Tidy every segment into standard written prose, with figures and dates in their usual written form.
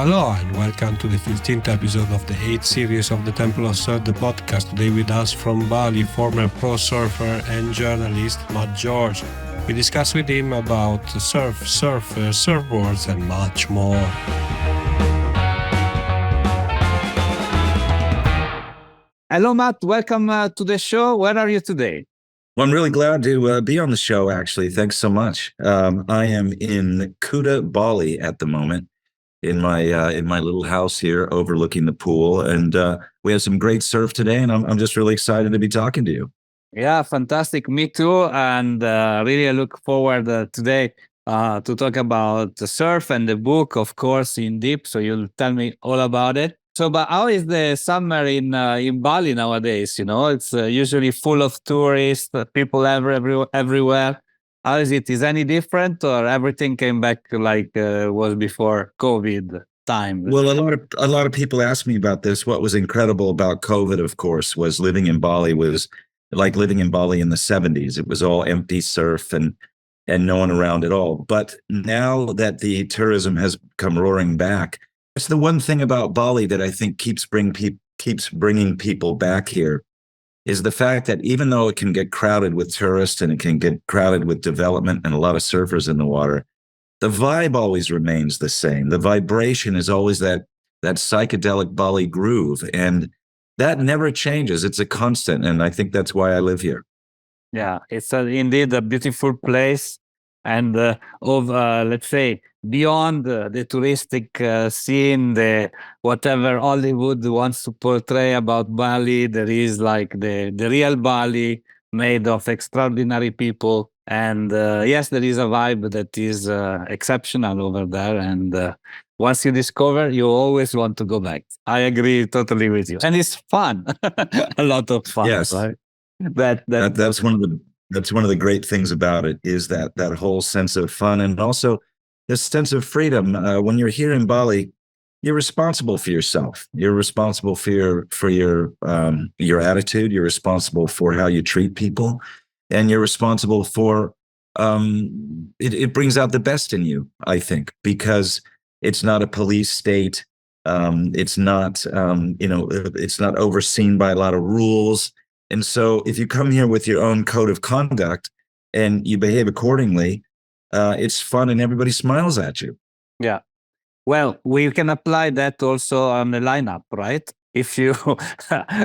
Aloha and welcome to the 15th episode of the 8th series of the Temple of Surf, the podcast. Today with us from Bali, former pro surfer and journalist Matt George. We discuss with him about surfers, surfboards and much more. Hello, Matt. Welcome to the show. Where are you today? Well, I'm really glad to be on the show, actually. Thanks so much. I am in Kuta, Bali at the moment, in my little house here overlooking the pool. And we have some great surf today, and I'm just really excited to be talking to you. Yeah, fantastic. Me too. And really I look forward today to talk about the surf and the book, of course, in deep. So you'll tell me all about it. So, but how is the summer in Bali nowadays? You know, it's usually full of tourists, people everywhere. How is it? Is any different, or everything came back like was before COVID time? Well, a lot of people ask me about this. What was incredible about COVID, of course, was living in Bali was like living in Bali in the 70s. It was all empty surf and no one around at all. But now that the tourism has come roaring back, it's the one thing about Bali that I think keeps bringing people back here is the fact that even though it can get crowded with tourists and it can get crowded with development and a lot of surfers in the water, the vibe always remains the same. The vibration is always that psychedelic Bali groove, and that never changes. It's a constant, and I think that's why I live here. Yeah, it's indeed a beautiful place, and let's say beyond the touristic scene, the whatever Hollywood wants to portray about Bali, there is like the real Bali made of extraordinary people, and yes, there is a vibe that is exceptional over there, and once you discover, you always want to go back. I agree totally with you, and it's fun, a lot of fun. Yes, right? That's one of the great things about it is that whole sense of fun and also this sense of freedom. When you're here in Bali, you're responsible for yourself. You're responsible for your attitude. You're responsible for how you treat people, and you're responsible for it brings out the best in you, I think, because it's not a police state. It's not it's not overseen by a lot of rules. And so if you come here with your own code of conduct and you behave accordingly, it's fun and everybody smiles at you. Yeah. Well, we can apply that also on the lineup, right? If you,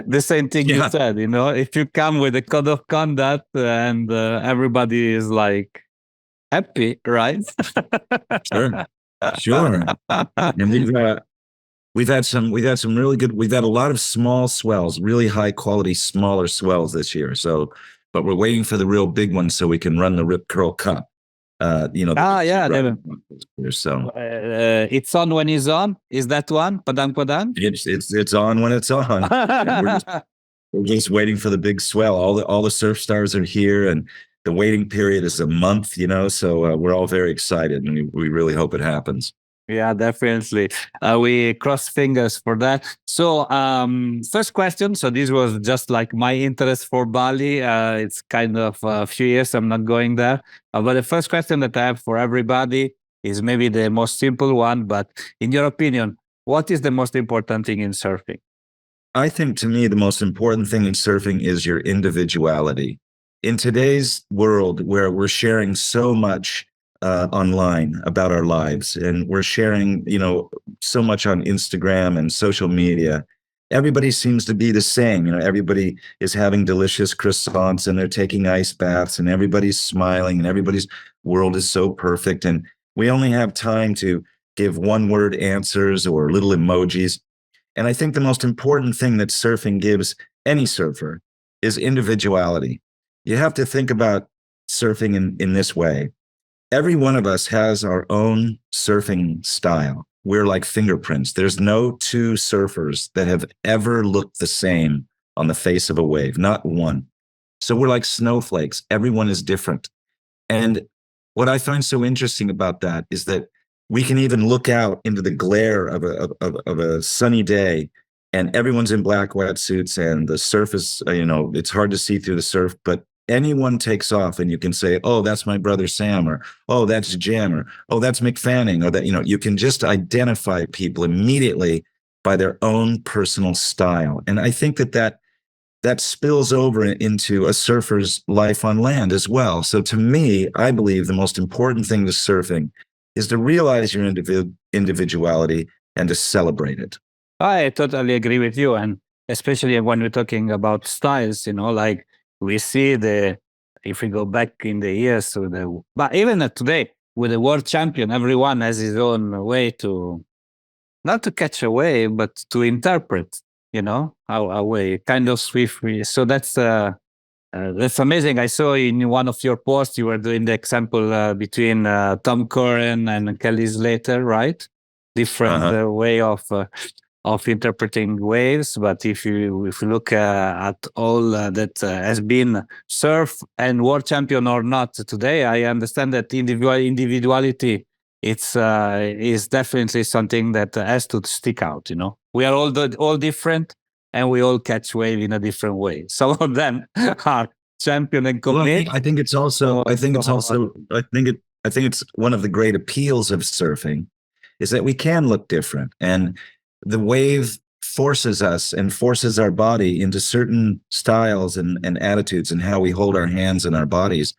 the same thing you said, you know, if you come with a code of conduct and everybody is like happy, right? Sure. And we've had some really good. We've had a lot of small swells, really high quality, smaller swells this year. So, but we're waiting for the real big ones so we can run the Rip Curl Cup. Yeah. So it's on when it's on. Is that one? Padang padang. It's on when it's on. we're just waiting for the big swell. All the surf stars are here, and the waiting period is a month. You know, so we're all very excited, and we really hope it happens. Yeah, definitely. We cross fingers for that. So, first question. So this was just like my interest for Bali. It's kind of a few years I'm not going there. But the first question that I have for everybody is maybe the most simple one. But in your opinion, what is the most important thing in surfing? I think to me, the most important thing in surfing is your individuality. In today's world where we're sharing so much online about our lives, and we're sharing, so much on Instagram and social media. Everybody seems to be the same. Everybody is having delicious croissants and they're taking ice baths and everybody's smiling and everybody's world is so perfect. And we only have time to give one-word answers or little emojis. And I think the most important thing that surfing gives any surfer is individuality. You have to think about surfing in this way. Every one of us has our own surfing style. We're like fingerprints. There's no two surfers that have ever looked the same on the face of a wave, not one. So we're like snowflakes. Everyone is different. And what I find so interesting about that is that we can even look out into the glare of a sunny day, and everyone's in black wetsuits, and the surf is, it's hard to see through the surf, but anyone takes off and you can say, oh, that's my brother Sam, or oh, that's Jim, or oh, that's McFanning, or that, you can just identify people immediately by their own personal style. And I think that spills over into a surfer's life on land as well. So to me, I believe the most important thing to surfing is to realize your individuality and to celebrate it. I totally agree with you. And especially when we're talking about styles, like we see if we go back in the years, but even today, with the world champion, everyone has his own way not to catch a wave, but to interpret, a way, kind of swiftly. So that's amazing. I saw in one of your posts you were doing the example between Tom Curran and Kelly Slater, right? Different way of interpreting waves. But if you look at all that has been surf and world champion or not today, I understand that individuality is definitely something that has to stick out. We are all different, and we all catch wave in a different way. Some of them are champion and commit. I think it's one of the great appeals of surfing is that we can look different, and the wave forces us and forces our body into certain styles and attitudes and how we hold our hands and our bodies.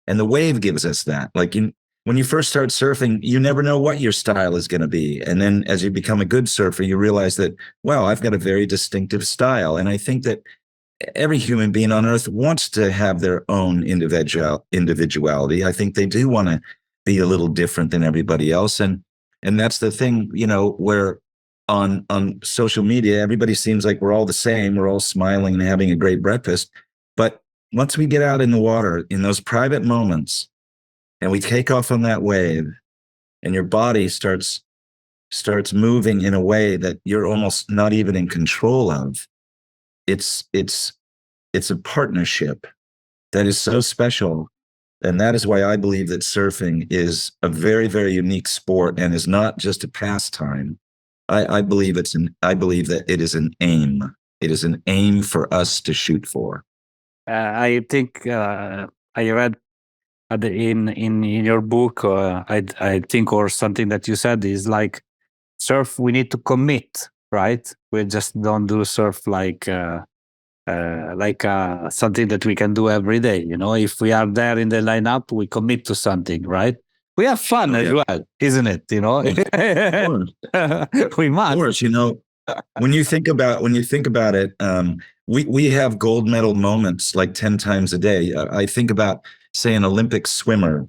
And the wave gives us that. Like when you first start surfing, you never know what your style is going to be. And then as you become a good surfer, you realize that, wow, I've got a very distinctive style. And I think that every human being on earth wants to have their own individuality. I think they do want to be a little different than everybody else. And that's the thing, where on social media, everybody seems like we're all the same. We're all smiling and having a great breakfast. But once we get out in the water in those private moments and we take off on that wave and your body starts moving in a way that you're almost not even in control of, it's a partnership that is so special. And that is why I believe that surfing is a very, very unique sport and is not just a pastime. I believe that it is an aim. It is an aim for us to shoot for. I think I read in your book, I think, or something that you said is like surf. We need to commit, right? We just don't do surf like something that we can do every day. If we are there in the lineup, we commit to something, right? We have fun as well, isn't it? We must. Of course, when you think about it, we have gold medal moments like 10 times a day. I think about, say, an Olympic swimmer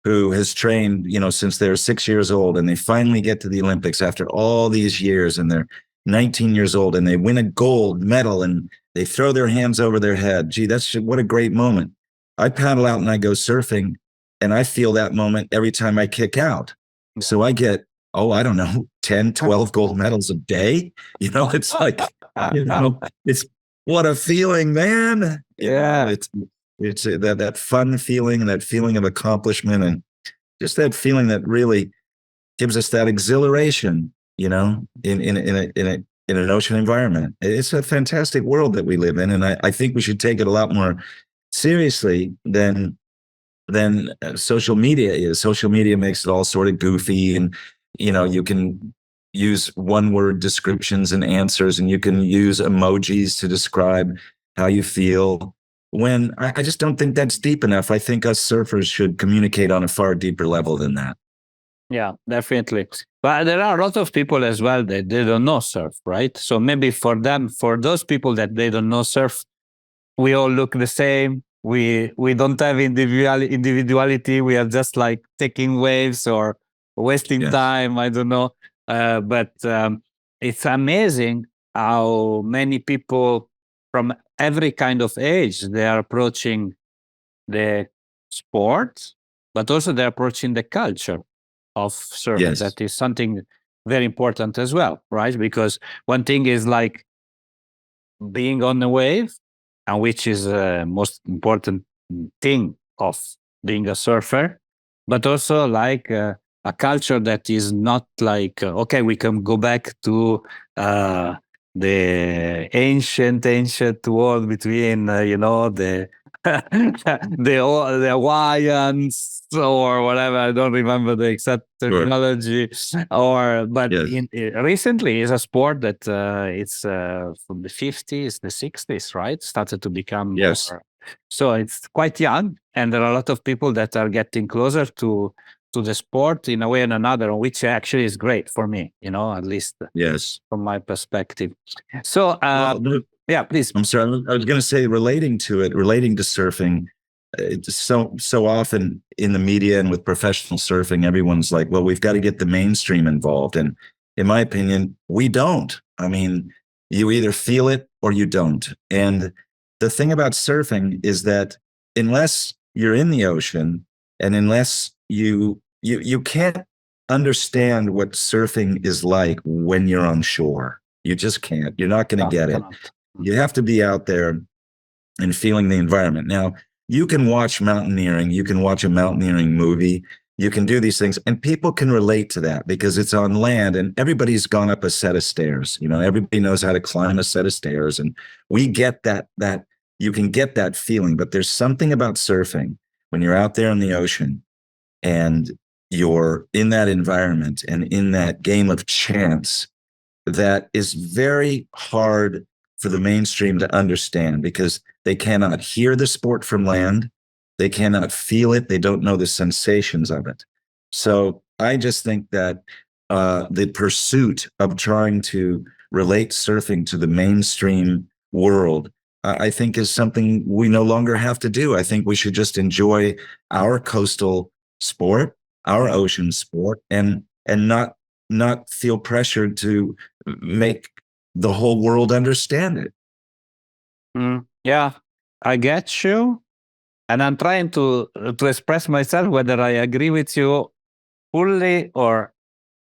who has trained, since they're 6 years old, and they finally get to the Olympics after all these years, and they're 19 years old, and they win a gold medal, and they throw their hands over their head. Gee, what a great moment. I paddle out and I go surfing, and I feel that moment every time I kick out. So I get, I don't know, 10, 12 gold medals a day. It's like, it's what a feeling, man. It's that fun feeling, and that feeling of accomplishment, and just that feeling that really gives us that exhilaration, in an ocean environment. It's a fantastic world that we live in, and I think we should take it a lot more seriously than social media is. Social media makes it all sort of goofy, and you can use one-word descriptions and answers, and you can use emojis to describe how you feel. When I just don't think that's deep enough. I think us surfers should communicate on a far deeper level than that. Yeah, definitely. But there are a lot of people as well that they don't know surf, right? So maybe for those people that they don't know surf, we all look the same. We don't have individuality. We are just like taking waves or wasting time. I don't know. But it's amazing how many people from every kind of age, they are approaching the sport, but also they're approaching the culture of surfing. Yes. That is something very important as well, right? Because one thing is like being on the wave, and which is the most important thing of being a surfer, but also like a culture that is not like, okay, we can go back to the ancient world between, the the Hawaiians or whatever. I don't remember the exact terminology. But Yes. Recently, it's a sport that it's from the 50s, the 60s, right? Started to become Yes. more. So it's quite young, and there are a lot of people that are getting closer to the sport in a way and another, which actually is great for me. At least Yes. from my perspective. So, Well, yeah, please. I'm sorry. I was going to say, relating to surfing, it's so often in the media and with professional surfing, everyone's like, "Well, we've got to get the mainstream involved." And in my opinion, we don't. I mean, you either feel it or you don't. And the thing about surfing is that unless you're in the ocean, and unless you can't understand what surfing is like when you're on shore. You just can't. You're not going to get it. Cannot. You have to be out there and feeling the environment. Now, you can watch mountaineering, you can watch a mountaineering movie, you can do these things, and people can relate to that because it's on land and everybody's gone up a set of stairs. Everybody knows how to climb a set of stairs, and we get that you can get that feeling. But there's something about surfing when you're out there in the ocean and you're in that environment and in that game of chance that is very hard for the mainstream to understand because they cannot hear the sport from land. They cannot feel it. They don't know the sensations of it. So I just think that the pursuit of trying to relate surfing to the mainstream world, I think is something we no longer have to do. I think we should just enjoy our coastal sport, our ocean sport, and not feel pressured to make the whole world understand it. Yeah, I get you. And I'm trying to express myself whether I agree with you fully or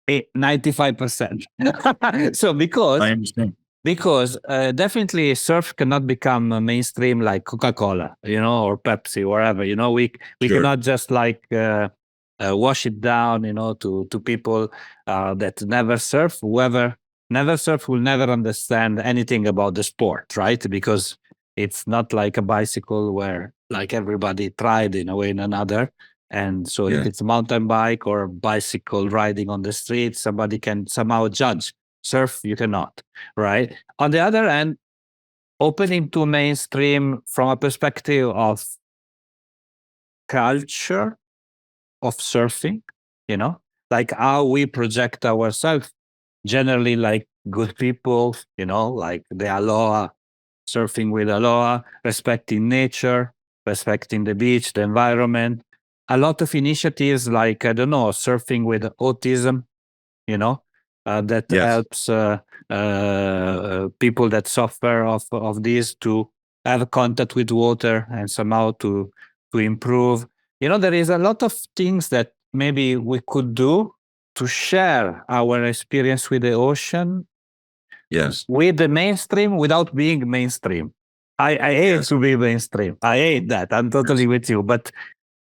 95%. So I understand. because definitely surf cannot become mainstream like Coca-Cola, or Pepsi, wherever. We Sure. cannot just wash it down, to people that never surf. Whoever never surf will never understand anything about the sport, right? Because it's not like a bicycle where like everybody tried in a way or another. And so if Yeah. it's a mountain bike or bicycle riding on the street, somebody can somehow judge. Surf, you cannot, right? On the other hand, opening to mainstream from a perspective of culture of surfing, like how we project ourselves, generally like good people, like the Aloha, surfing with Aloha, respecting nature, respecting the beach, the environment. A lot of initiatives like, I don't know, surfing with autism, that Yes. helps people that suffer of this to have contact with water and somehow to improve. There is a lot of things that maybe we could do to share our experience with the ocean Yes. with the mainstream without being mainstream. I hate Yes. to be mainstream. I hate that. I'm totally Yes. with you. But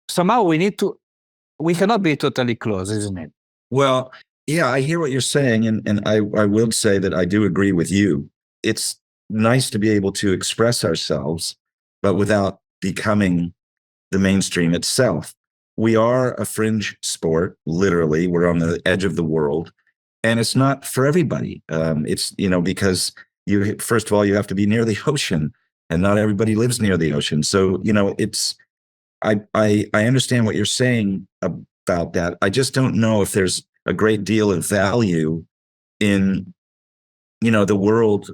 somehow we cannot be totally close, isn't it? Well, yeah, I hear what you're saying, and I will say that I do agree with you. It's nice to be able to express ourselves, but without becoming the mainstream itself. We are a fringe sport, literally. We're on the edge of the world, and it's not for everybody. It's because first of all you have to be near the ocean, and not everybody lives near the ocean. So it's I understand what you're saying about that. I just don't know if there's a great deal of value in the world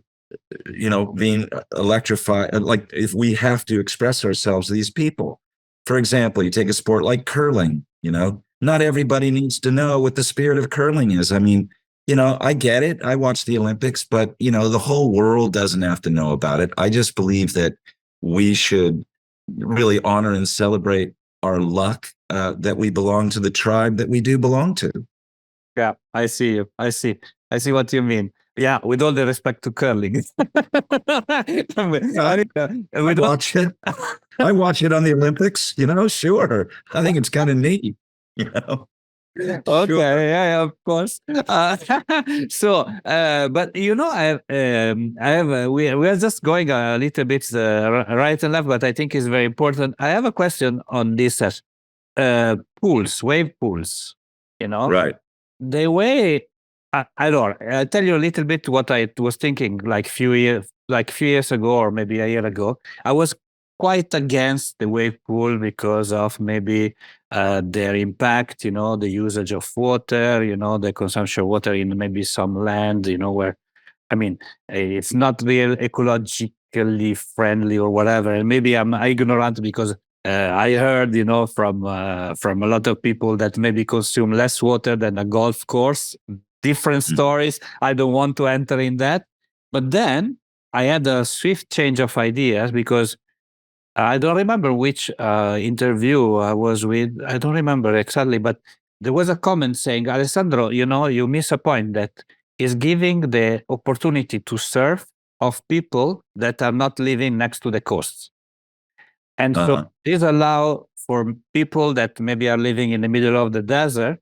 being electrified. Like if we have to express ourselves to these people. For example, you take a sport like curling, not everybody needs to know what the spirit of curling is. I mean, I get it. I watch the Olympics, but the whole world doesn't have to know about it. I just believe that we should really honor and celebrate our luck that we belong to the tribe that we do belong to. Yeah, I see you. I see what you mean. Yeah, with all the respect to curling. I watch it. I watch it on the Olympics, sure. I think it's kind of neat, Okay, yeah, of course. But we are just going a little bit right and left, but I think it's very important. I have a question on this pools, wave pools. You know, Right. the way I don't. I'll tell you a little bit what I was thinking few years ago, or maybe a year ago. I was quite against the wave pool because of maybe their impact, the usage of water, the consumption of water in maybe some land, where, I mean, it's not real ecologically friendly or whatever. And maybe I'm ignorant because I heard, from a lot of people that maybe consume less water than a golf course. Different Mm. stories. I don't want to enter in that. But then I had a swift change of ideas because I don't remember which interview I was with. I don't remember exactly, but there was a comment saying, Alessandro, you miss a point that is giving the opportunity to surf of people that are not living next to the coasts. And so Uh-huh. this allow for people that maybe are living in the middle of the desert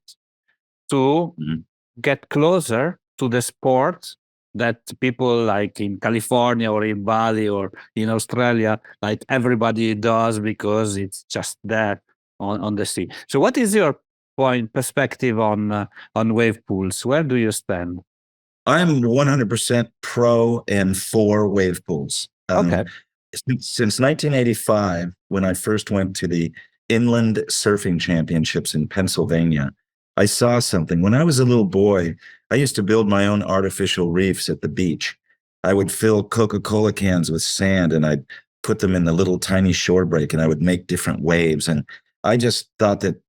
to Mhm. get closer to the sport that people like in California or in Bali or in Australia, like everybody does because it's just there on the sea. So, what is your perspective on wave pools? Where do you stand? I'm 100% pro and for wave pools. Okay. Since 1985, when I first went to the Inland Surfing Championships in Pennsylvania, I saw something. When I was a little boy, I used to build my own artificial reefs at the beach. I would fill Coca-Cola cans with sand and I'd put them in the little tiny shore break and I would make different waves. And I just thought that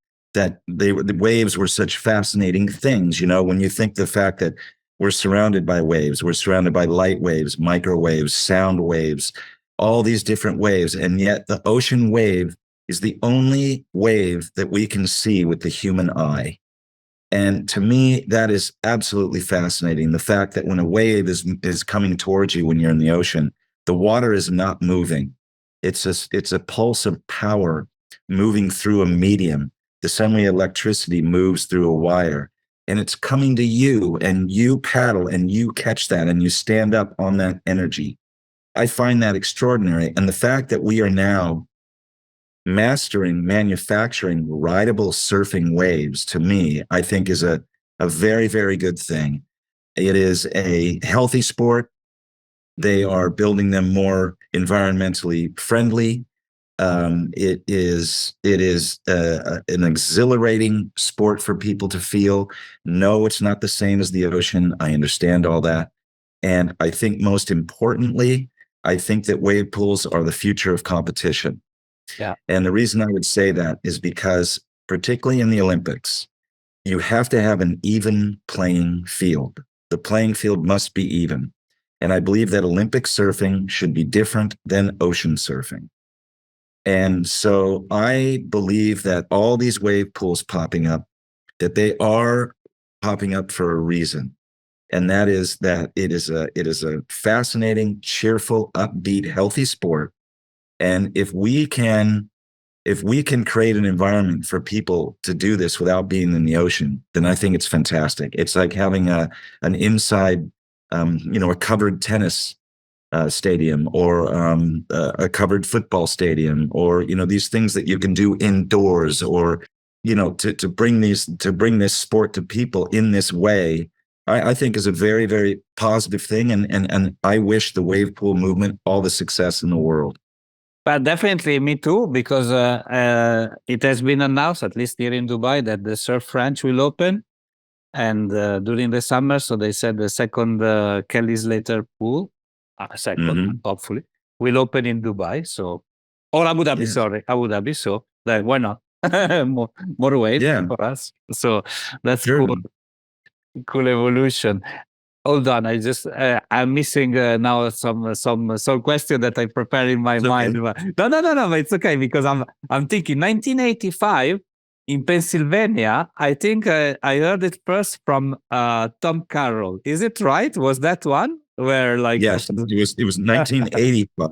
the waves were such fascinating things. When you think the fact that we're surrounded by waves, we're surrounded by light waves, microwaves, sound waves, all these different waves. And yet the ocean wave is the only wave that we can see with the human eye. And to me, that is absolutely fascinating. The fact that when a wave is coming towards you when you're in the ocean, the water is not moving. It's a pulse of power moving through a medium. The same way electricity moves through a wire. And it's coming to you, and you paddle and you catch that and you stand up on that energy. I find that extraordinary. And the fact that we are now mastering manufacturing rideable surfing waves, to me, I think is a very, very good thing. It is a healthy sport. They are building them more environmentally friendly. It is an exhilarating sport for people to feel. No, it's not the same as the ocean. I understand all that. And I think most importantly, I think that wave pools are the future of competition. Yeah. And the reason I would say that is because, particularly in the Olympics, you have to have an even playing field. The playing field must be even. And I believe that Olympic surfing should be different than ocean surfing. And so I believe that all these wave pools popping up, that they are popping up for a reason. And that is that it is a fascinating, cheerful, upbeat, healthy sport. And if we can create an environment for people to do this without being in the ocean, then I think it's fantastic. It's like having an inside, a covered tennis stadium, or a covered football stadium, or these things that you can do indoors, or to bring this sport to people in this way. I think is a very, very positive thing, and I wish the wave pool movement all the success in the world. But definitely me too, because it has been announced, at least here in Dubai, that the Surf Ranch will open. And during the summer, so they said the second Kelly Slater pool, second, Mhm. hopefully, will open in Dubai. So, or Abu Dhabi, Yes. sorry, Abu Dhabi. So, like, why not? more weight Yeah, for us. So that's sure. cool evolution. Hold on, I'm missing now some question that I prepared in my It's mind. okay. No, but it's okay because I'm thinking 1985 in Pennsylvania. I think I heard it first from Tom Carroll. Is it right? Was that one where like Yes, it was 1985.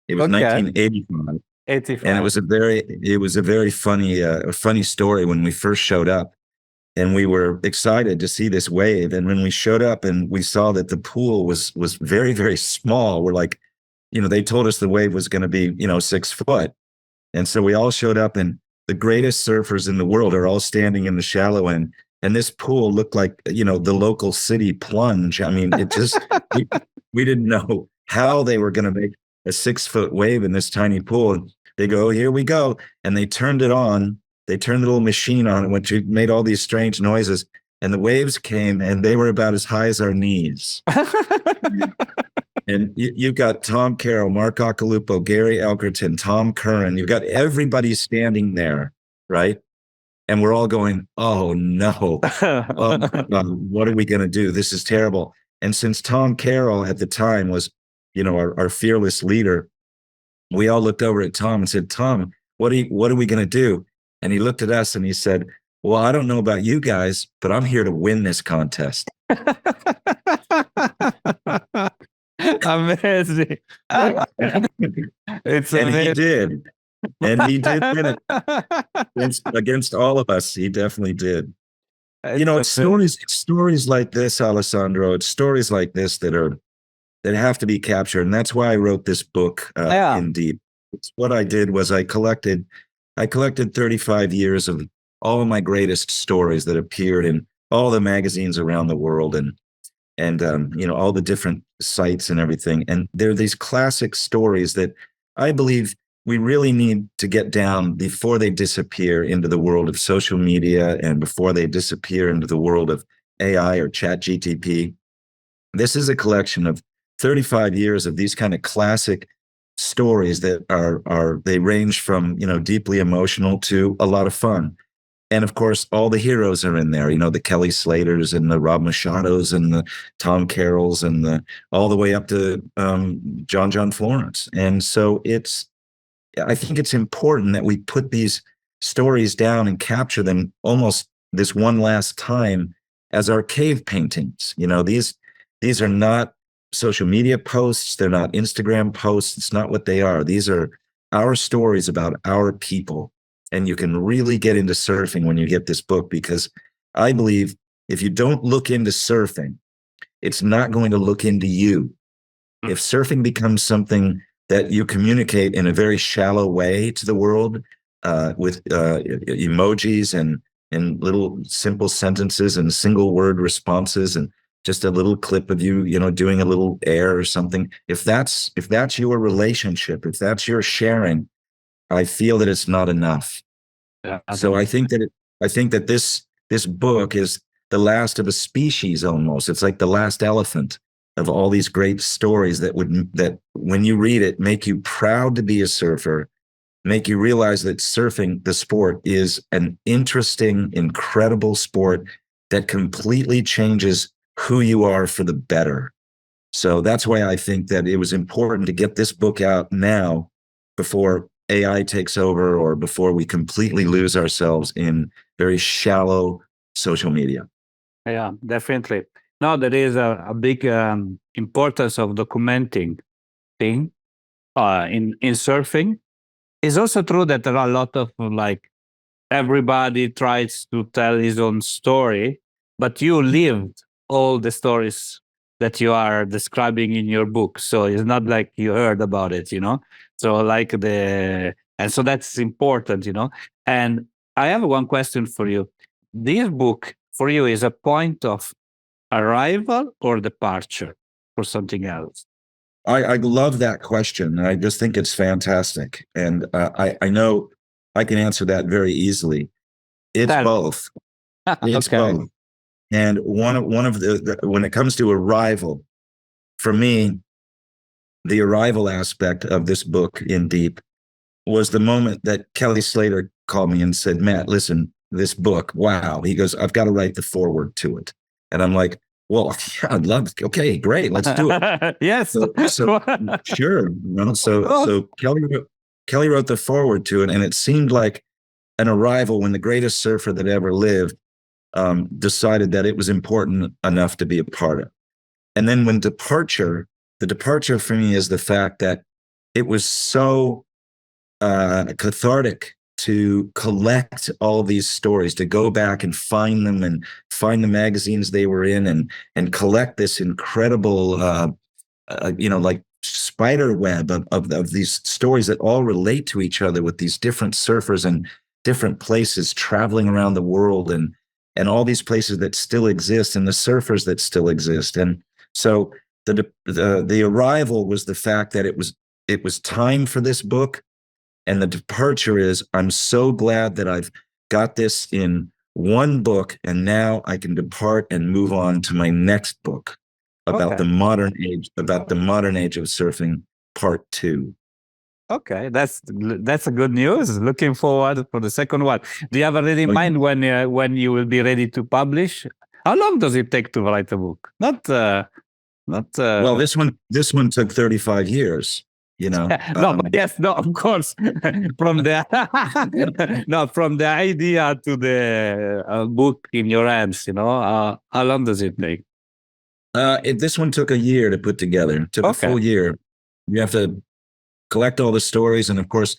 It was okay 1985, and 85? it was a very funny story when we first showed up. and we were excited to see this wave. And when we showed up and we saw that the pool was very, very small, we're like, they told us the wave was going to be, 6 foot. And so we all showed up, and the greatest surfers in the world are all standing in the shallow end. And this pool looked like, the local city plunge. I mean, it just, we didn't know how they were going to make a 6 foot wave in this tiny pool. And they go, oh, here we go. And they turned it on. They turned the little machine on, which made all these strange noises. And the waves came, and they were about as high as our knees. And you've got Tom Carroll, Mark Occhilupo, Gary Elkerton, Tom Curran. You've got everybody standing there, right? And we're all going, oh, no. Oh, what are we going to do? This is terrible. And since Tom Carroll at the time was, our fearless leader, we all looked over at Tom and said, Tom, what are we going to do? And he looked at us and he said, well, I don't know about you guys, but I'm here to win this contest. Amazing. It's and amazing. he did. And he did win it against all of us. He definitely did. It's stories like this, Alessandro. It's stories like this that have to be captured. And that's why I wrote this book, In Deep. What I did was I collected 35 years of all of my greatest stories that appeared in all the magazines around the world, and all the different sites and everything. And there are these classic stories that I believe we really need to get down before they disappear into the world of social media and before they disappear into the world of AI or chat GTP. This is a collection of 35 years of these kind of classic stories that they range from, deeply emotional to a lot of fun. And of course, all the heroes are in there, the Kelly Slaters and the Rob Machados and the Tom Carrolls and all the way up to John Florence. And so I think it's important that we put these stories down and capture them almost this one last time as our cave paintings. These are not social media posts. They're not Instagram posts. It's not what they are. These are our stories about our people. And you can really get into surfing when you get this book, because I believe if you don't look into surfing, it's not going to look into you. If surfing becomes something that you communicate in a very shallow way to the world with emojis and little simple sentences and single word responses and just a little clip of you, doing a little air or something. If that's your relationship, if that's your sharing, I feel that it's not enough. Yeah, So I think that this book is the last of a species almost. It's like the last elephant of all these great stories that when you read it, make you proud to be a surfer, make you realize that surfing, the sport, is an interesting, incredible sport that completely changes who you are for the better. So that's why I think that it was important to get this book out now before AI takes over or before we completely lose ourselves in very shallow social media. Yeah, definitely. No, there is a big importance of documenting thing in surfing. It's also true that there are a lot of everybody tries to tell his own story, but you lived all the stories that you are describing in your book. So it's not like you heard about it, So and so that's important, And I have one question for you. This book for you is a point of arrival or departure for something else? I love that question. I just think it's fantastic. And I know I can answer that very easily. It's both. It's Okay. both. And one of when it comes to arrival, for me, the arrival aspect of this book, In Deep, was the moment that Kelly Slater called me and said, Matt, listen, this book, wow. He goes, I've got to write the foreword to it. And I'm like, well, yeah, I'd love it. Okay, great, let's do it. Yes. So sure. So Kelly wrote the foreword to it, and it seemed like an arrival when the greatest surfer that ever lived decided that it was important enough to be a part of. And then when the departure for me is the fact that it was so cathartic to collect all these stories, to go back and find them and find the magazines they were in, and collect this incredible, like spider web of these stories that all relate to each other, with these different surfers and different places traveling around the world, and all these places that still exist, and the surfers that still exist. And so the arrival was the fact that it was time for this book, and the departure is, I'm so glad that I've got this in one book, and now I can depart and move on to my next book about the modern age of surfing, part 2. Okay, that's a good news. Looking forward for the second one. Do you have already in mind when you will be ready to publish? How long does it take to write a book? Well, this one took 35 years. Of course. From the from the idea to the book in your hands, how long does it take? This one took a year to put together. It took a full year. You have to collect all the stories, and of course,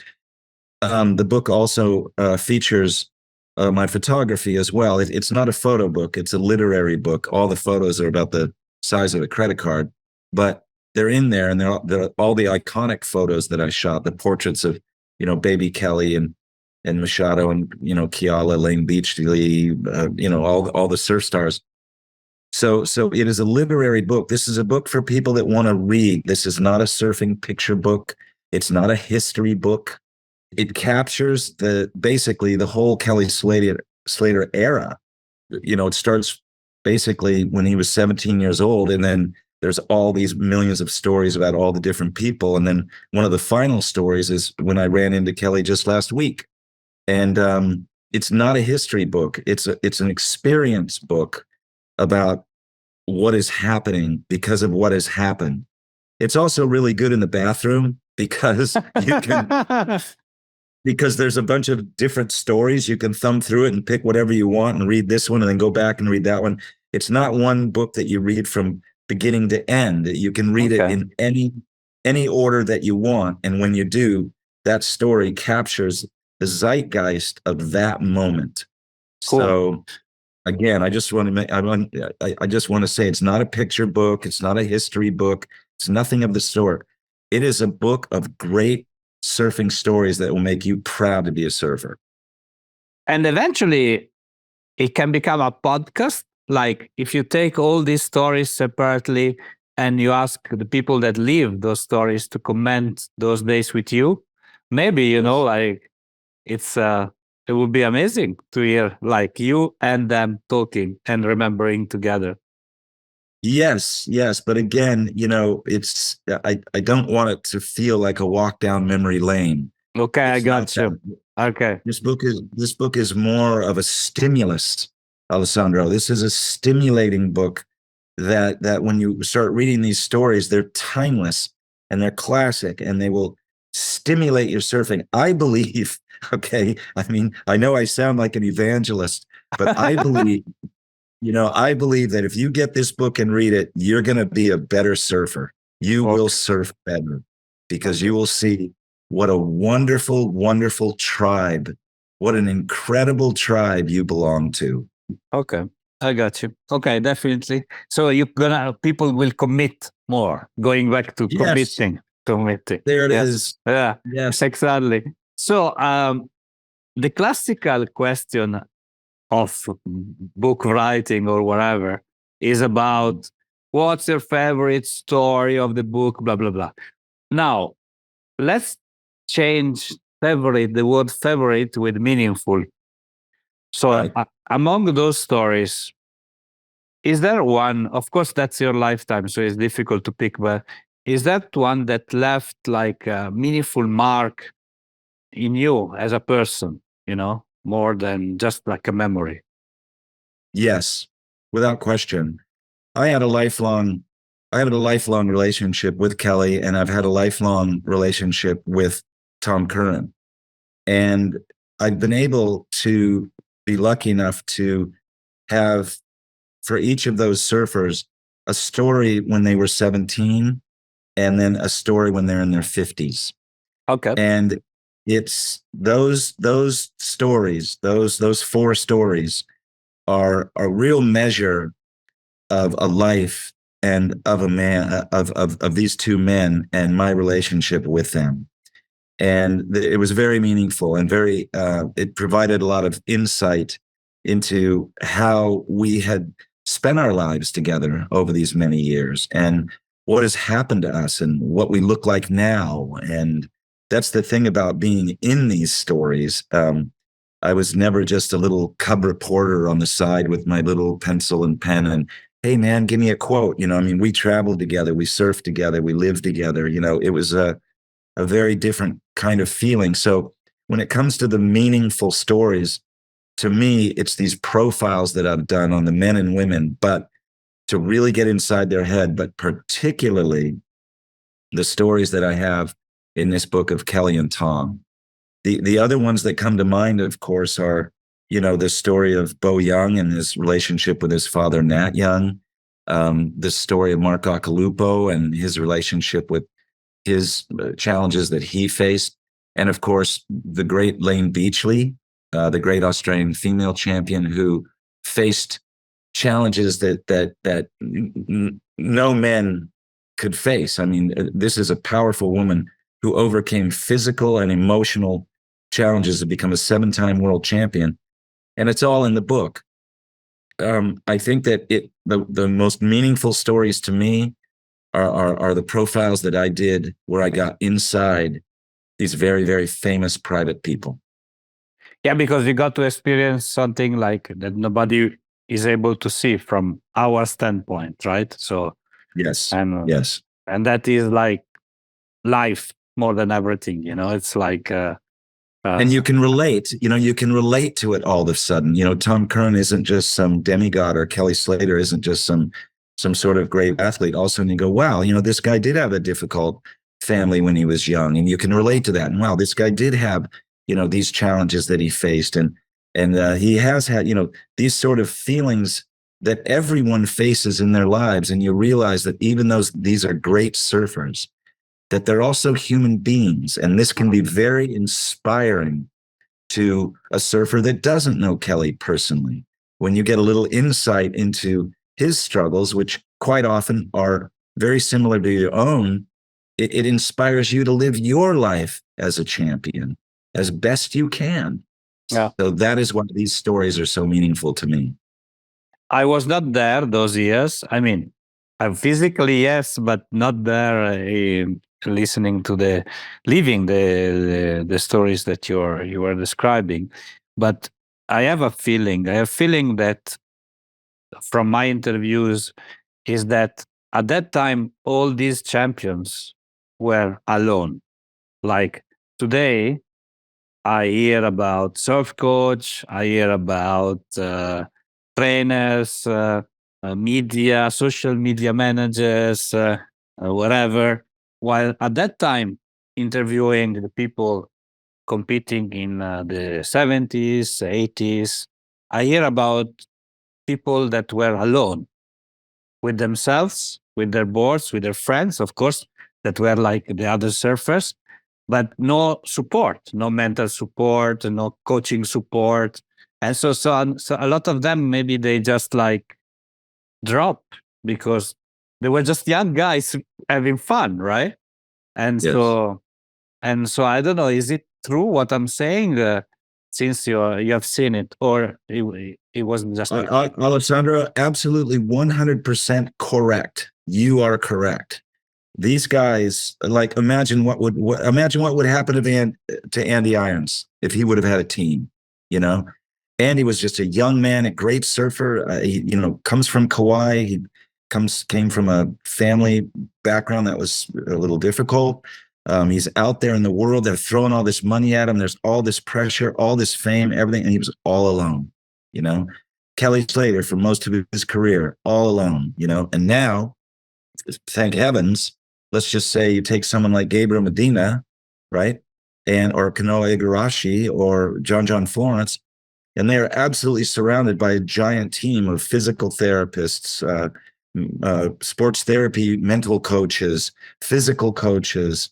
the book also features my photography as well. It's not a photo book; it's a literary book. All the photos are about the size of a credit card, but they're in there, and they're all the iconic photos that I shot, the portraits of, baby Kelly and Machado and, Kiala, Lane Beachley, all the surf stars. So it is a literary book. This is a book for people that want to read. This is not a surfing picture book. It's not a history book. It captures basically the whole Kelly Slater era. It starts basically when he was 17 years old, and then there's all these millions of stories about all the different people. And then one of the final stories is when I ran into Kelly just last week. And it's not a history book. It's an experience book about what is happening because of what has happened. It's also really good in the bathroom because because there's a bunch of different stories. You can thumb through it and pick whatever you want and read this one and then go back and read that one. It's not one book that you read from beginning to end. You can read it in any order that you want. And when you do, that story captures the zeitgeist of that moment. Cool. So again, I just want to say it's not a picture book. It's not a history book. It's nothing of the sort. It is a book of great surfing stories that will make you proud to be a surfer. And eventually it can become a podcast. Like if you take all these stories separately and you ask the people that live those stories to comment those days with you, maybe, like it would be amazing to hear like you and them talking and remembering together. Yes. But again, it's I don't want it to feel like a walk down memory lane. Okay, I got you. Okay. This book is more of a stimulus, Alessandro. This is a stimulating book that when you start reading these stories, they're timeless and they're classic, and they will stimulate your surfing. I believe, okay, I mean, I know I sound like an evangelist, but I believe that if you get this book and read it, you're going to be a better surfer. You will surf better because you will see what a wonderful, wonderful tribe, what an incredible tribe you belong to. Okay, I got you. Okay, definitely. So people will commit more, going back to committing. There it is. Yeah, yes, exactly. So the classical question of book writing or whatever is about what's your favorite story of the book, blah, blah, blah. Now, let's change the word favorite with meaningful. So among those stories, is there one, of course, that's your lifetime, so it's difficult to pick, but is that one that left like a meaningful mark in you as a person, more than just like a memory? Yes, without question. I had a lifelong relationship with Kelly, and I've had a lifelong relationship with Tom Curran. And I've been able to be lucky enough to have, for each of those surfers, a story when they were 17 and then a story when they're in their 50s. Okay. And it's those stories, those four stories are a real measure of a life and of a man of these two men and my relationship with them. And it was very meaningful and very it provided a lot of insight into how we had spent our lives together over these many years and what has happened to us and what we look like now. And that's the thing about being in these stories. I was never just a little cub reporter on the side with my little pencil and pen and, hey man, give me a quote. I mean, we traveled together, we surfed together, we lived together. It was a very different kind of feeling. So when it comes to the meaningful stories, to me, it's these profiles that I've done on the men and women, but to really get inside their head, but particularly the stories that I have in this book of Kelly and Tom. The other ones that come to mind, of course, are, the story of Bo Young and his relationship with his father, Nat Young, the story of Mark Occhilupo and his relationship with his challenges that he faced. And of course, the great Lane Beachley, the great Australian female champion who faced challenges that no men could face. I mean, this is a powerful woman who overcame physical and emotional challenges to become a 7-time world champion. And it's all in the book. I think that the most meaningful stories to me are the profiles that I did where I got inside these very, very famous private people. Yeah, because you got to experience something like that nobody is able to see from our standpoint, right? So Yes. and Yes. and that is like life more than everything. It's like And you can relate, you can relate to it all of a sudden. Tom Curran isn't just some demigod, or Kelly Slater isn't just some sort of great athlete. Also, and you go, wow, this guy did have a difficult family when he was young, and you can relate to that. And wow, this guy did have, these challenges that he faced, and he has had, these sort of feelings that everyone faces in their lives. And you realize that even though these are great surfers, that they're also human beings. And this can be very inspiring to a surfer that doesn't know Kelly personally. When you get a little insight into his struggles, which quite often are very similar to your own, it inspires you to live your life as a champion as best you can. Yeah. So that is why these stories are so meaningful to me. I was not there those years. I mean, I'm physically yes, but not there listening to living the stories that you were describing. But I have a feeling. I have a feeling that from my interviews is that at that time all these champions were alone. Like today, I hear about surf coach. I hear about trainers, media, social media managers, whatever. While at that time, interviewing the people competing in the 70s, 80s, I hear about people that were alone with themselves, with their boards, with their friends, of course, that were like the other surfers, but no support, no mental support, no coaching support. And so a lot of them, maybe they just like drop because they were just young guys having fun, right? And Yes. so I don't know, is it true what I'm saying? Since you have seen it, or it wasn't just Alessandro, absolutely 100% correct. You are correct. These guys, like, imagine what would happen to Andy Irons if he would have had a team. Andy was just a young man, a great surfer. He, comes from Kauai. He came from a family background that was a little difficult. He's out there in the world. They're throwing all this money at him. There's all this pressure, all this fame, everything, and he was all alone. Kelly Slater for most of his career, all alone. And now, thank heavens, let's just say you take someone like Gabriel Medina, right? Or Kanoa Igarashi or John Florence, and they are absolutely surrounded by a giant team of physical therapists, sports therapy, mental coaches, physical coaches,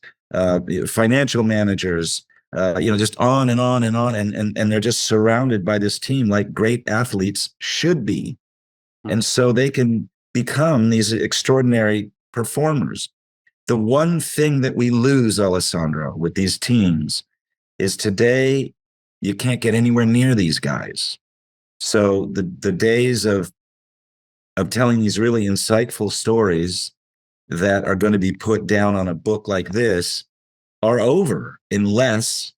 financial managers, just on and on and on, and they're just surrounded by this team like great athletes should be, and so they can become these extraordinary performers. The one thing that we lose, Alessandro, with these teams is today you can't get anywhere near these guys. So the days of telling these really insightful stories that are going to be put down on a book like this are over unless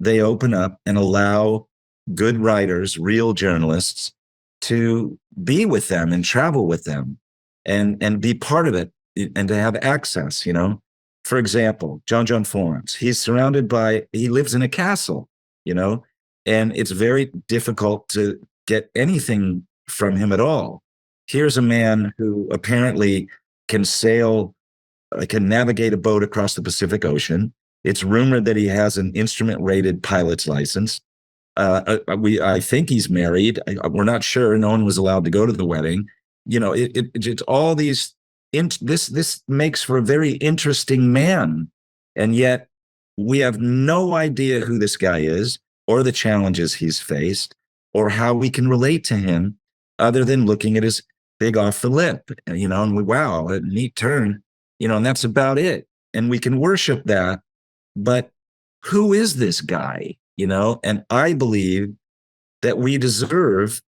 they open up and allow good writers, real journalists, to be with them and travel with them and be part of it and to have access, For example, John Florence, he lives in a castle, and it's very difficult to get anything from him at all. Here's a man who apparently can navigate a boat across the Pacific Ocean. It's rumored that he has an instrument-rated pilot's license. I think he's married. We're not sure. No one was allowed to go to the wedding. It's all these. This makes for a very interesting man, and yet we have no idea who this guy is, or the challenges he's faced, or how we can relate to him, other than looking at his big off the lip, and wow, a neat turn, and that's about it. And we can worship that, but who is this guy? And I believe that we deserve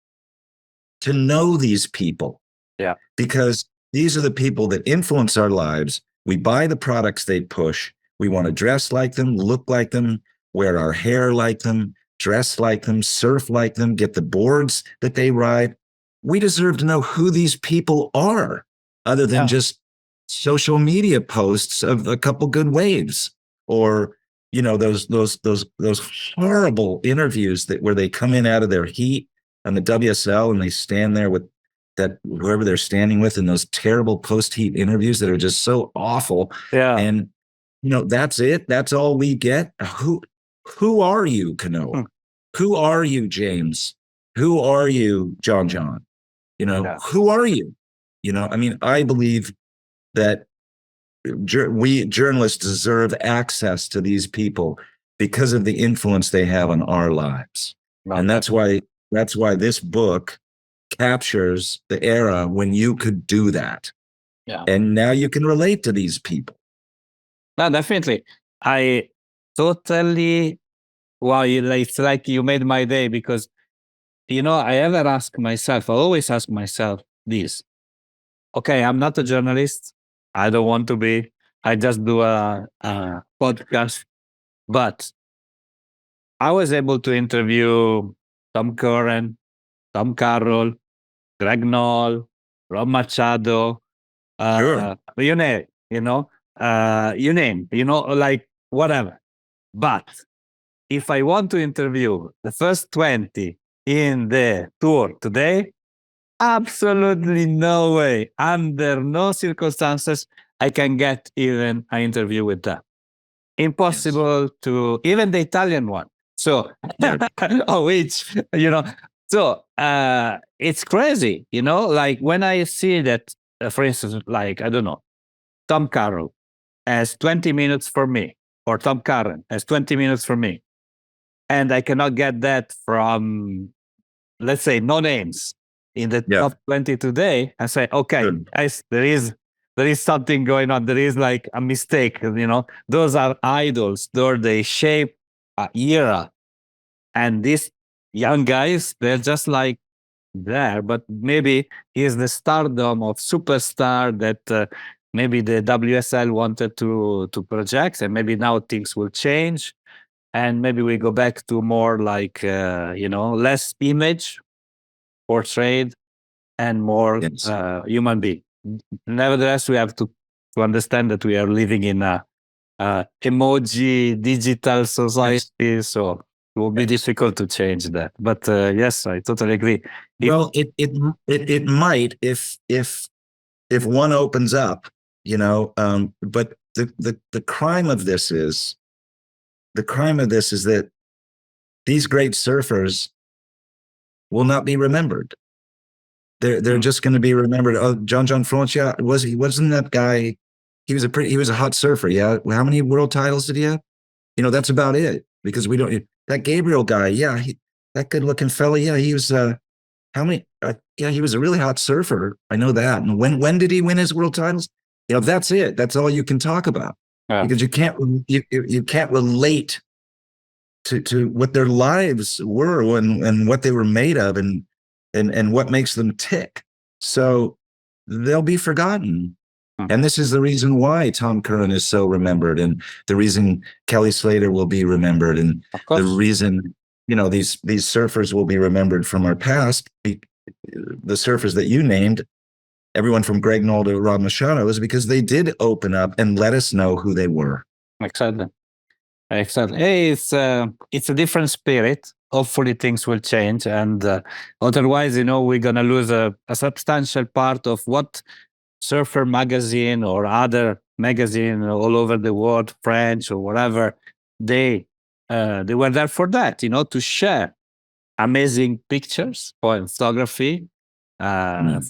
to know these people. Yeah. Because these are the people that influence our lives. We buy the products they push. We want to dress like them, look like them, wear our hair like them, dress like them, surf like them, get the boards that they ride. We deserve to know who these people are, other than just social media posts of a couple good waves, or those horrible interviews where they come in out of their heat on the WSL and they stand there with that whoever they're standing with in those terrible post-heat interviews that are just so awful. Yeah. And that's it. That's all we get. Who are you, Kano? Who are you, James? Who are you, John? Who are you? I believe that we journalists deserve access to these people because of the influence they have on our lives. Wow. And that's why this book captures the era when you could do that. Yeah. And now you can relate to these people. No, definitely. I totally, wow, it's like you made my day, because, I always ask myself this. Okay, I'm not a journalist. I don't want to be. I just do a podcast. But I was able to interview Tom Curran, Tom Carroll, Greg Knoll, Rob Machado, Sure. you name, like whatever. But if I want to interview the first 20 in the tour today, absolutely no way, under no circumstances, I can get even an interview with them. Impossible to, even the Italian one. So, so it's crazy, like when I see that, for instance, like, I don't know, Tom Carroll has 20 minutes for me, or Tom Curran has 20 minutes for me, and I cannot get that from, let's say, no names in the top 20 today, I say, okay, guys, there is something going on. There is like a mistake, those are idols, they shape an era. And these young guys, they're just like there, but maybe is the stardom of superstar that maybe the WSL wanted to project, and maybe now things will change. And maybe we go back to more like, less image portrayed and more human being. Nevertheless, we have to understand that we are living in a emoji digital society, so it will be difficult to change that. But yes, I totally agree. Well, it might if one opens up, but the crime of this is that these great surfers will not be remembered. They're just going to be remembered. Oh, John Florence, wasn't that guy? He was a hot surfer. Yeah. How many world titles did he have? That's about it. because we don't. That Gabriel guy, yeah, that good-looking fella, yeah, he was. Yeah, he was a really hot surfer. I know that. And when did he win his world titles? That's it. That's all you can talk about Yeah. because you can't relate to what their lives were and what they were made of and what makes them tick. So they'll be forgotten. Hmm. And this is the reason why Tom Curran is so remembered, and the reason Kelly Slater will be remembered, and Of the course. reason these surfers will be remembered from our past. The surfers that you named, everyone from Greg Knoll to Rob Machado, is because they did open up and let us know who they were. Exactly. Exactly. Hey, it's a different spirit. Hopefully things will change, and otherwise, we're gonna lose a substantial part of what Surfer magazine or other magazine all over the world, French or whatever, they were there for that, to share amazing pictures, photography,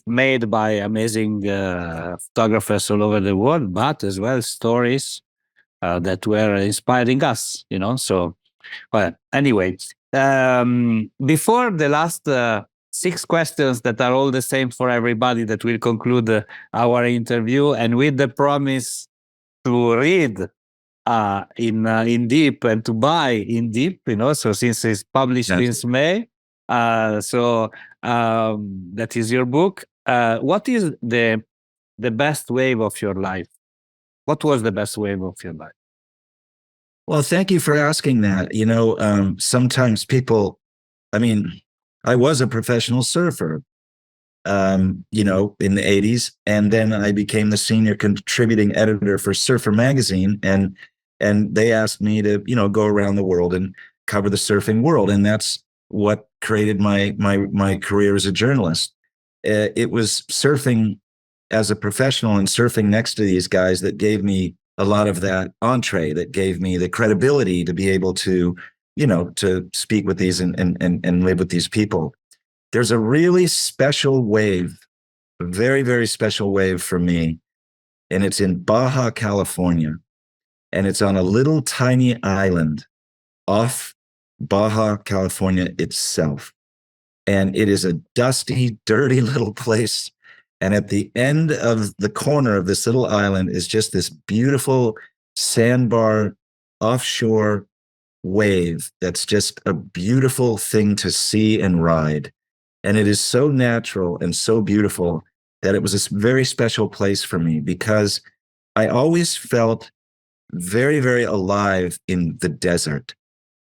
made by amazing photographers all over the world, but as well stories that were inspiring us, So, well, anyway, before the last 6 questions that are all the same for everybody, that will conclude our interview, and with the promise to read in Deep and to buy in Deep, So since it's published since May, so that is your book. What is the best wave of your life? What was the best wave of your life? Well, thank you for asking that. Sometimes people, I was a professional surfer, in the 80s. And then I became the senior contributing editor for Surfer magazine. And they asked me to, go around the world and cover the surfing world. And that's what created my career as a journalist. It was surfing as a professional and surfing next to these guys that gave me a lot of that entree, that gave me the credibility to be able to, to speak with these and live with these people. There's a really special wave, a very, very special wave for me. And it's in Baja, California. And it's on a little tiny island off Baja, California itself. And it is a dusty, dirty little place. And at the end of the corner of this little island is just this beautiful sandbar offshore wave that's just a beautiful thing to see and ride. And it is so natural and so beautiful that it was a very special place for me because I always felt very, very alive in the desert,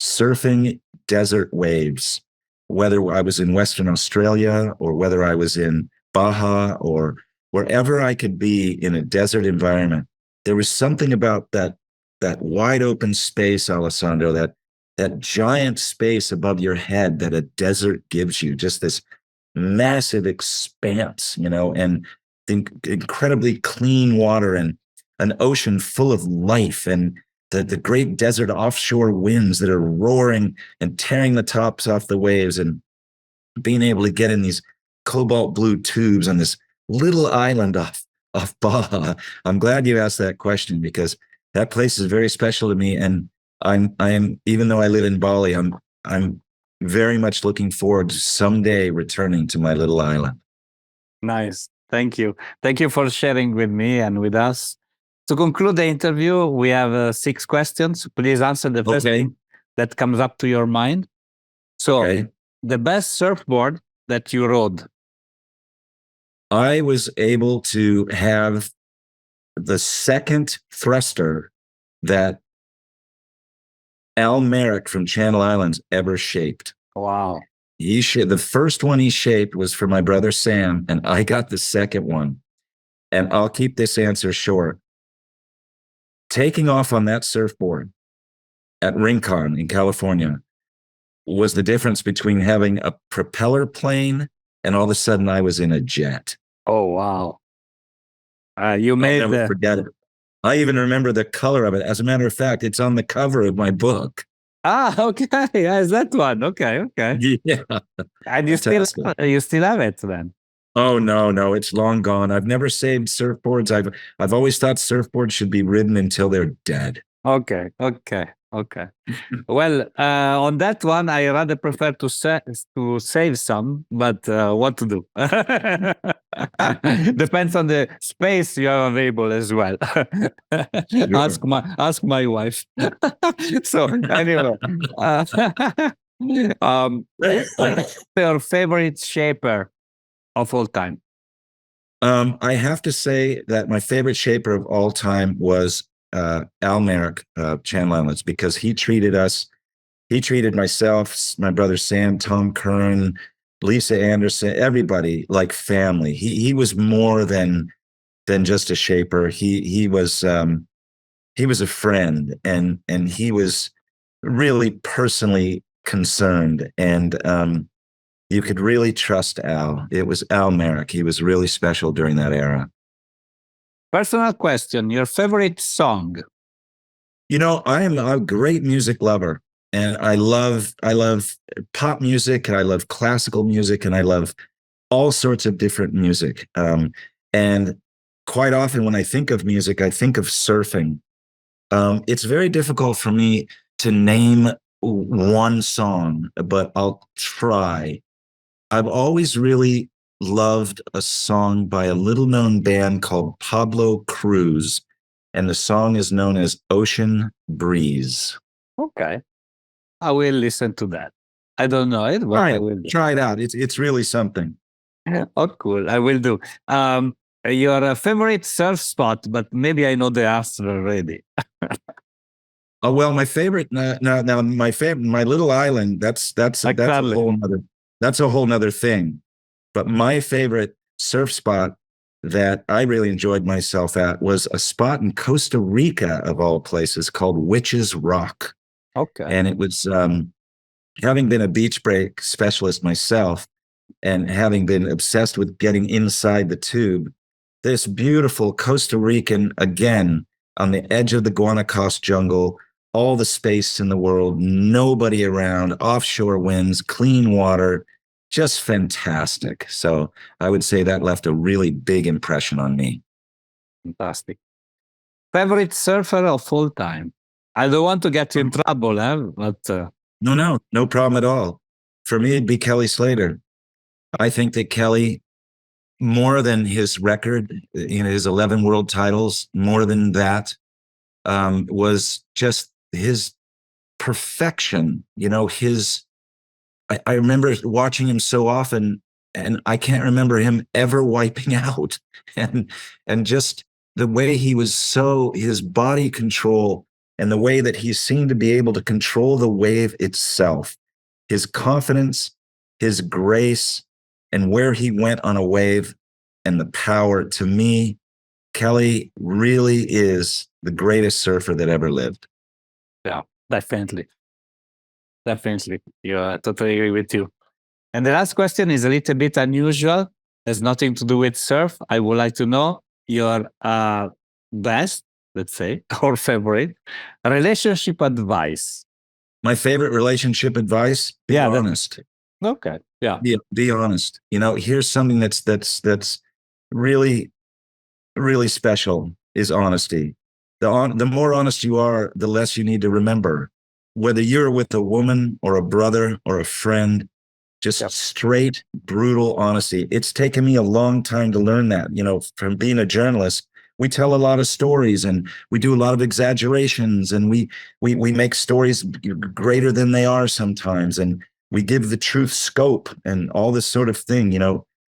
surfing desert waves, whether I was in Western Australia or whether I was in Baja or wherever I could be in a desert environment. There was something about that wide open space, Alessandro, that giant space above your head that a desert gives you, just this massive expanse, and incredibly clean water and an ocean full of life and the great desert offshore winds that are roaring and tearing the tops off the waves and being able to get in these cobalt blue tubes on this little island off Baja. I'm glad you asked that question because that place is very special to me. And I am, even though I live in Bali, I'm very much looking forward to someday returning to my little island. Nice. Thank you. Thank you for sharing with me and with us. To conclude the interview, we have 6 questions. Please answer the first thing that comes up to your mind. So, the best surfboard that you rode? I was able to have the second thruster that Al Merrick from Channel Islands ever shaped. Wow. The first one he shaped was for my brother Sam, and I got the second one. And I'll keep this answer short. Taking off on that surfboard at Rincon in California was the difference between having a propeller plane and all of a sudden I was in a jet. Oh, wow. You made I'll never forget it. I even remember the color of it. As a matter of fact, it's on the cover of my book. Okay. Is that one? Okay. Yeah. And you still have it then? Oh no, it's long gone. I've never saved surfboards. I've always thought surfboards should be ridden until they're dead. Okay. Okay. Well, on that one, I rather prefer to save some, but what to do? Depends on the space you are available as well. Sure. Ask my wife. So anyway, uh, your favorite shaper of all time? I have to say that my favorite shaper of all time was Al Merrick, Channel Islands, because he treated myself, my brother Sam, Tom Curran, Lisa Anderson, everybody like family. He was more than just a shaper. He was a friend, and he was really personally concerned, and you could really trust Al. It was Al Merrick. He was really special during that era. Personal question: your favorite song? You know, I am a great music lover, and I love pop music, and I love classical music, and I love all sorts of different music. And quite often, when I think of music, I think of surfing. It's very difficult for me to name one song, but I'll try. I've always really loved a song by a little known band called Pablo Cruz, and the song is known as Ocean Breeze. Okay, I will listen to that. I don't know it, but I will. Try it out. It's really something. Oh, cool. I will do. Your favorite surf spot, but maybe I know the answer already. Oh well, my favorite now my favorite, my little island. That's a whole nother thing. But my favorite surf spot that I really enjoyed myself at was a spot in Costa Rica, of all places, called Witches Rock. Okay. And it was, having been a beach break specialist myself and having been obsessed with getting inside the tube, this beautiful Costa Rican, again, on the edge of the Guanacaste jungle, all the space in the world, nobody around, offshore winds, clean water, just fantastic. So I would say that left a really big impression on me. Fantastic. Favorite surfer of all time? I don't want to get you in trouble, but No problem at all. For me, it'd be Kelly Slater. I think that Kelly, more than his record, his 11 world titles, more than that, was just his perfection. I remember watching him so often, and I can't remember him ever wiping out. And just the way he was, his body control, and the way that he seemed to be able to control the wave itself, his confidence, his grace, and where he went on a wave, and the power. To me, Kelly really is the greatest surfer that ever lived. yeah, definitely. Definitely. Yeah, I totally agree with you. And the last question is a little bit unusual. Has nothing to do with surf. I would like to know your best, let's say, or favorite relationship advice. My favorite relationship advice: be honest. Okay. Yeah. Be honest. Here's something that's really, really special is honesty. The more honest you are, the less you need to remember. Whether you're with a woman or a brother or a friend, just straight, brutal honesty. It's taken me a long time to learn that. From being a journalist, we tell a lot of stories, and we do a lot of exaggerations, and we make stories greater than they are sometimes, and we give the truth scope and all this sort of thing.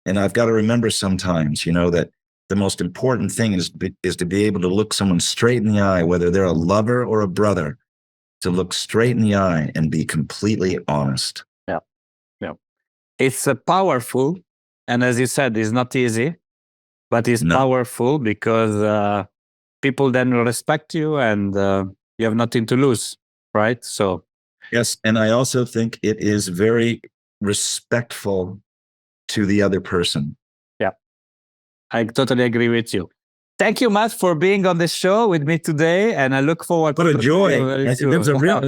And I've got to remember sometimes, that the most important thing is to be able to look someone straight in the eye, whether they're a lover or a brother, to look straight in the eye and be completely honest. Yeah. Yeah. It's powerful. And as you said, it's not easy, but it's powerful because people then respect you, and you have nothing to lose, right? So yes, and I also think it is very respectful to the other person. Yeah, I totally agree with you. Thank you, Matt, for being on the show with me today, and I look forward to it. What a joy. It was a real,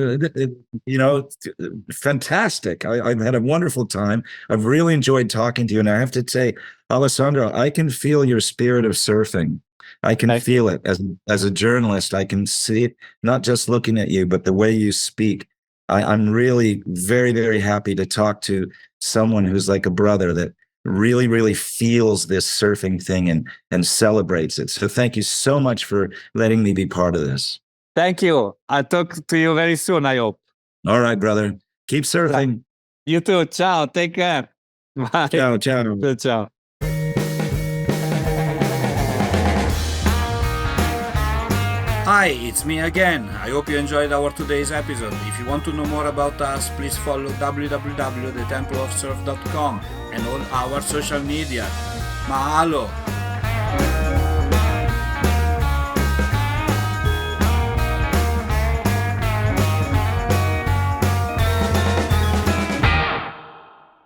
fantastic. I've had a wonderful time. I've really enjoyed talking to you, and I have to say, Alessandro, I can feel your spirit of surfing. I can Thank feel it as a journalist. I can see it, not just looking at you, but the way you speak. I'm really very, very happy to talk to someone who's like a brother that really, really feels this surfing thing and celebrates it. So thank you so much for letting me be part of this. Thank you. I'll talk to you very soon, I hope. All right, brother. Keep surfing. You too. Ciao. Take care. Bye. Ciao, ciao. Ciao. Hi, it's me again. I hope you enjoyed our today's episode. If you want to know more about us, please follow www.thetempleofsurf.com and all our social media. Mahalo!